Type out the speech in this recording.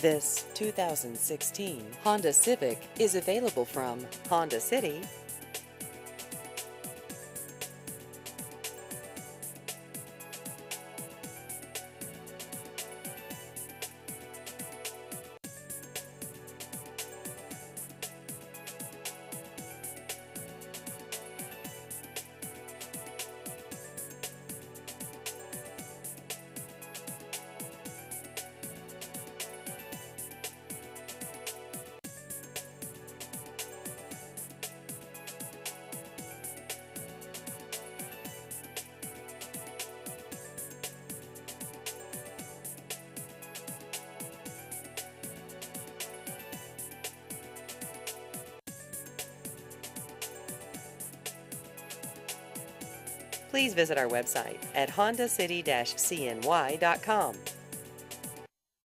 This 2016 Honda Civic is available from Honda City. Please visit our website at hondacity-cny.com.